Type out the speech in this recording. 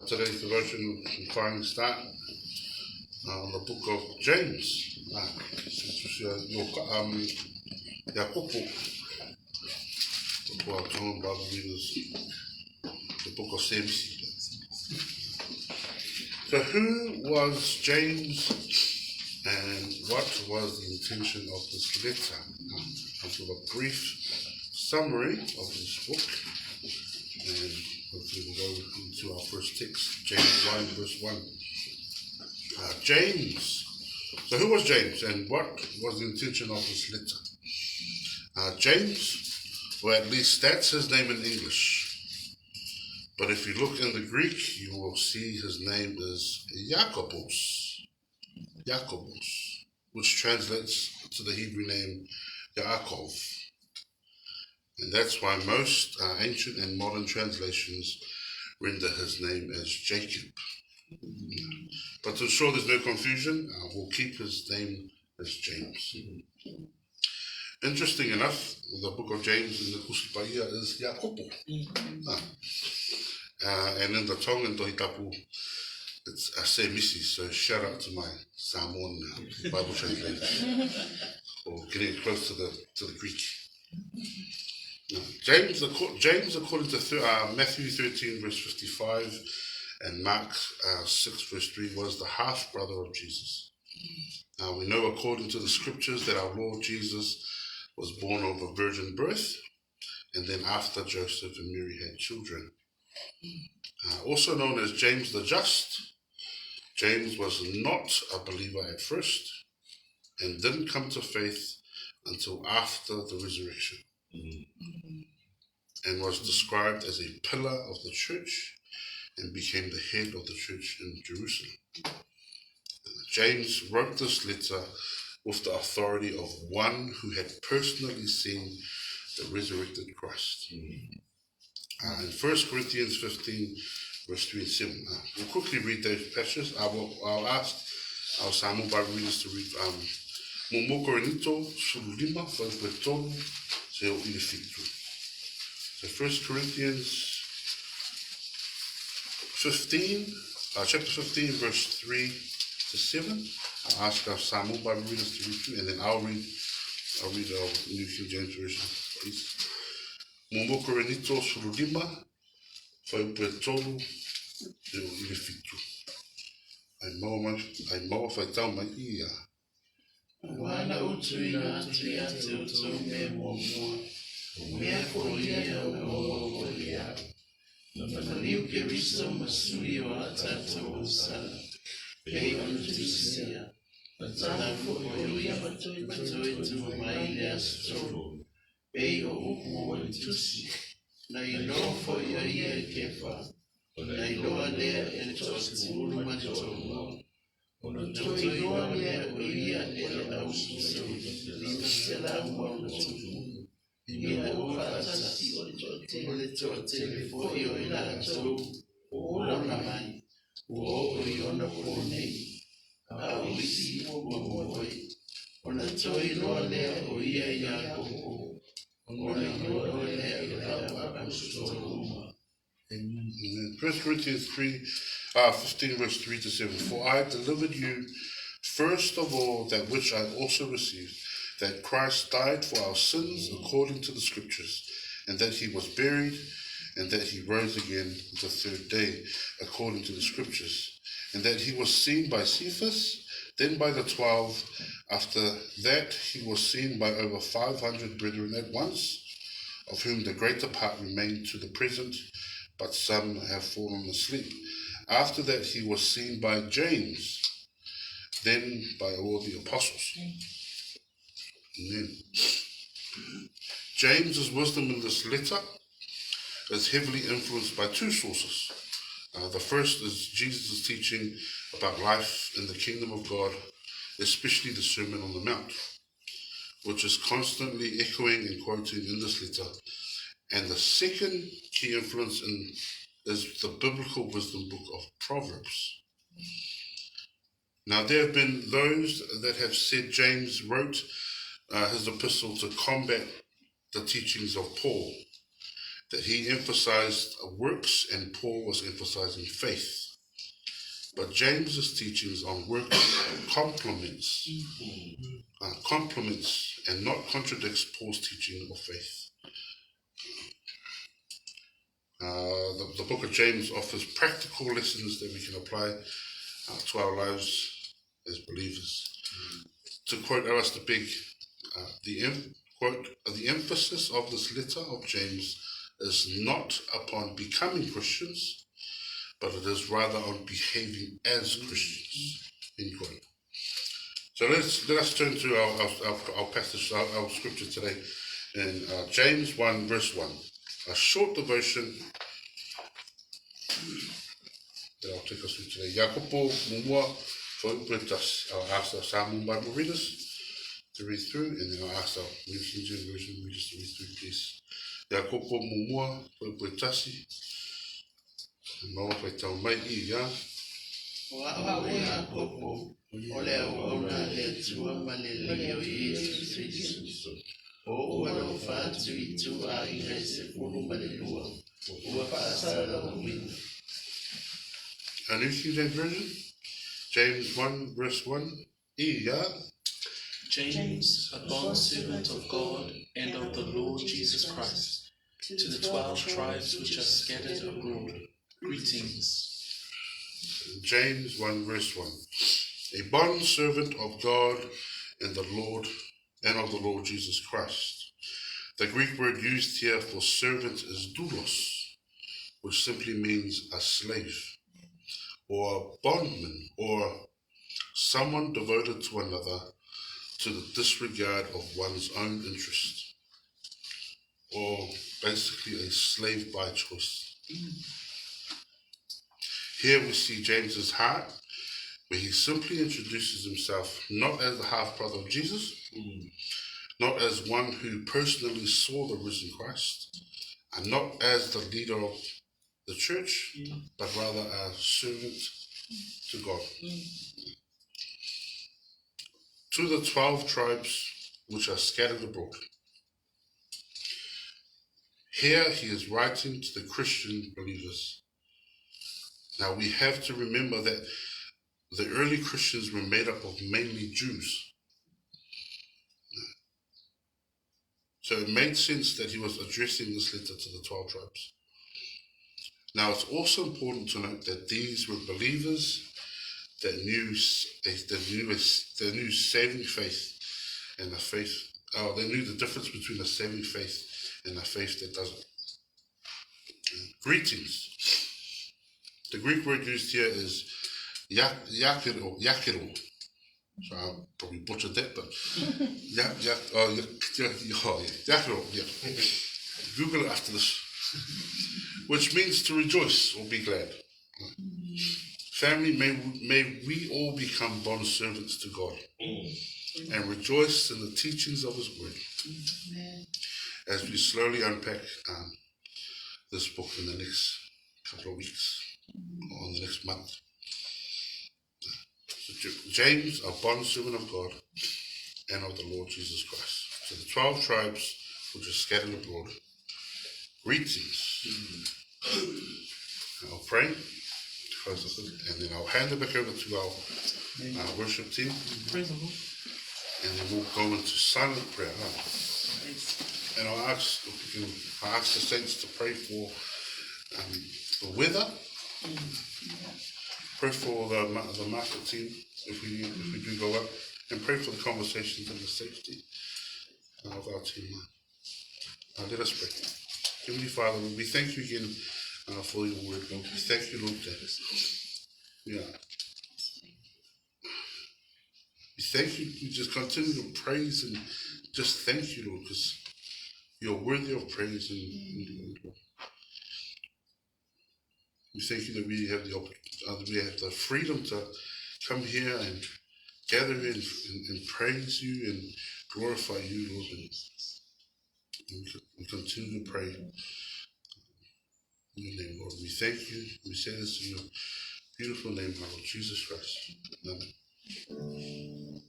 Today's devotion and final start on the book of James. Bible readers, the book of James. So who was James and what was the intention of this letter? I'll give a brief summary of this book, and hopefully we'll go into our first text, James 1, verse 1. James. So who was James and what was the intention of this letter? James, or at least that's his name in English. But if you look in the Greek, you will see his name is Jakobos, which translates to the Hebrew name Yaakov. And that's why most ancient and modern translations render his name as Jacob. But to ensure there's no confusion, we'll keep his name as James. Interesting enough, the book of James in the Kusipaia is Jakopo. And in the Tongan Tohitapu, it's Asemisi, so shout out to my Samoan Bible translator for getting close to the Greek. James, according to Matthew 13, verse 55, and Mark 6, verse 3, was the half-brother of Jesus. We know according to the scriptures that our Lord Jesus was born of a virgin birth, and then after Joseph and Mary had children. Also known as James the Just, James was not a believer at first and didn't come to faith until after the resurrection, and was described as a pillar of the church and became the head of the church in Jerusalem. James wrote this letter with the authority of one who had personally seen the resurrected Christ. In 1 Corinthians 15, verse 3 and 7. We'll quickly read those passages. I'll ask our Samoan Bible readers to read Mangere Sululima Faupetonu Seo Lauifata. So 1 Corinthians 15, chapter 15, verse 3 to 7. I'll ask our Samoan Bible readers to read through, and then I'll read our New King James Version, please. Mangere Sululima Faupetonu Seo Lauifata. Ai maua whaitau mai ia. Wana utuina tia te utume momoa. Mea kolia o kolia. Namaniu keriso masui o atata o sala. Pei utusia. Matana kolia matoi tu maile astro. Pei o uku o tusi. Na ino fo ia kefa. Na ino lea e tosi ulu matomo. Toi noa lea o ia e au suso. Lina sela ua utu. Ia o fatasi o le tote fo io ila tau. O la mai. O iona ponei. A uisi o momoe. Ona toi noa lea o ia ia koko. Ona noa lea ila au suso. Amen. 1 Corinthians 15, verse 3 to 7. For I have delivered you first of all that which I also received, that Christ died for our sins according to the scriptures, and that he was buried, and that he rose again the third day according to the scriptures, and that he was seen by Cephas, then by the 12. After that he was seen by over 500 brethren at once, of whom the greater part remain to the present, but some have fallen asleep. After that he was seen by James, then by all the apostles. Amen. James's wisdom in this letter is heavily influenced by two sources. The first is Jesus' teaching about life in the kingdom of God, especially the Sermon on the Mount, which is constantly echoing and quoting in this letter. And the second key influence is the biblical wisdom book of Proverbs. Now, there have been those that have said James wrote his epistle to combat the teachings of Paul that he emphasized works and Paul was emphasizing faith. But James's teachings on works complements and not contradicts Paul's teaching of faith. The book of James offers practical lessons that we can apply to our lives as believers. To quote Alistair Big, the emphasis of this letter of James is not upon becoming Christians, but it is rather on behaving as Christians. End quote. So let us turn to our passage, our scripture today in James 1 verse 1. A short devotion that I'll take us through today. Yakopo mumua whaupretas. I'll ask our Samoan Bible readers to read through, and then I'll ask our New King James Version readers to read through, please. Yakopo mumua whaupretasi. Noa pai tau mai I ia. Wa Yakobo, ole ona le tua malele o Yesu Kristo. O Lauifata itu a ingrese pulu malelua. Ua pasala o wina. A New King James Version, James 1 verse 1. Ia. James, a bondservant of God and of the Lord Jesus Christ, to the 12 tribes which are scattered abroad, greetings. James 1 verse 1. A bond servant of God and of the Lord Jesus Christ. The Greek word used here for servant is doulos, which simply means a slave, or a bondman, or someone devoted to another to the disregard of one's own interest, or basically a slave by choice. Here we see James's heart, where he simply introduces himself not as the half-brother of Jesus, not as one who personally saw the risen Christ, and not as the leader of the church, but rather a servant to God. To the 12 tribes which are scattered abroad. Here he is writing to the Christian believers. Now we have to remember that the early Christians were made up of mainly Jews. So it made sense that he was addressing this letter to the 12 tribes. Now it's also important to note that these were believers that knew saving faith and a faith. They knew the difference between a saving faith and a faith that doesn't. Greetings. The Greek word used here is yakiro. So I probably butchered that, but yakiro. Google it after this. Which means to rejoice or be glad. Family, may we all become bond servants to God and rejoice in the teachings of His Word as we slowly unpack this book in the next couple of weeks or in the next month. So James, a bond servant of God and of the Lord Jesus Christ, to the 12 tribes which are scattered abroad, greetings. I'll pray. And then I'll hand it back over to our worship team. Praise the Lord. And then we'll go into silent prayer. And I'll ask the saints to pray for the weather. Pray for the market team if we do go up. And pray for the conversations and the safety of our team. Let us pray. Heavenly Father, we thank you again for your word, Lord. We thank you, Lord, that we thank you. We just continue to praise and just thank you, Lord, because you're worthy of praise. And we thank you that we have the freedom to come here and gather and praise you and glorify you, Lord. And we continue to pray in your name, Lord. We thank you. We say this in your beautiful name, our Lord Jesus Christ. Amen.